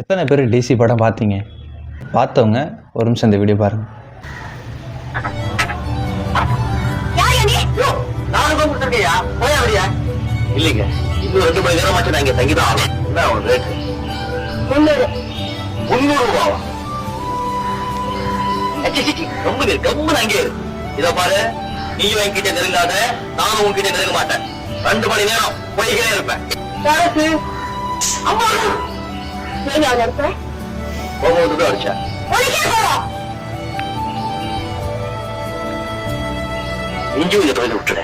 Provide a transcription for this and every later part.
எத்தனை பேர் டிசி படம் பார்த்தீங்க? பார்த்தவங்க ஒரு நிமிஷம் இந்த வீடியோ பாருங்க. இல்லைங்க, இன்னும் 2 மணி நேரம் ஆச்சு. நான் இங்க தங்கிதான் ஆகணும். என்ன ஒரு ரேட்? 300 ரூபாவா? ரொம்ப அங்கே இத பாரு, நீயும் என்கிட்ட நெருங்காத, நானும் உன்கிட்ட நெருங்க மாட்டேன். 2 மணி நேரம் போய்கிட்டே இருப்பேன். போகும்போது அடிச்சா இஞ்சும் இந்த தொழில் விட்டுட.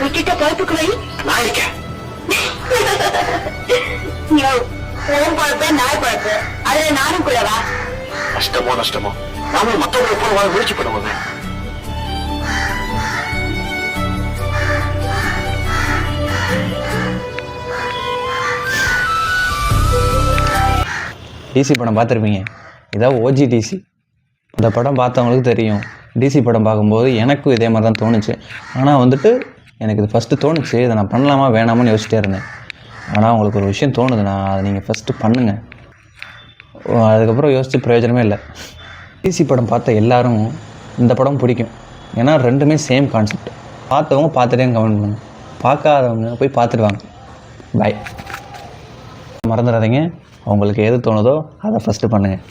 விட்டுட்ட பழப்புக்கு வை. நான் இருக்கேன். பழப்ப நாய் பழப்பு, அதுல நானும் கூடவா? நஷ்டமோ நாம மற்றவங்களை போல வாழ முயற்சி பண்ணுவோங்க. டிசி படம் பார்த்துருப்பீங்க. இதான் ஓஜி டிசி. இந்த படம் பார்த்தவங்களுக்கு தெரியும். டிசி படம் பார்க்கும்போது எனக்கும் இதே மாதிரி தான் தோணுச்சு. ஆனால் எனக்கு இது ஃபஸ்ட்டு தோணுச்சு, இதை நான் பண்ணலாமா வேணாமான்னு யோசிச்சிட்டே இருந்தேன். ஆனால் உங்களுக்கு ஒரு விஷயம் தோணுதுண்ணா, அதை நீங்கள் ஃபஸ்ட்டு பண்ணுங்கள். அதுக்கப்புறம் யோசித்து பிரயோஜனமே இல்லை. டிசி படம் பார்த்த எல்லோரும் இந்த படம் பிடிக்கும். ஏன்னா ரெண்டுமே சேம் கான்செப்ட். பார்த்தவங்க பார்த்துட்டே கமெண்ட் பண்ணுங்க, பார்க்காதவங்க போய் பார்த்துடுவாங்க. பாய். மறந்துடாதீங்க, உங்களுக்கு எது தோணுதோ அதை ஃபஸ்ட்டு பண்ணுங்கள்.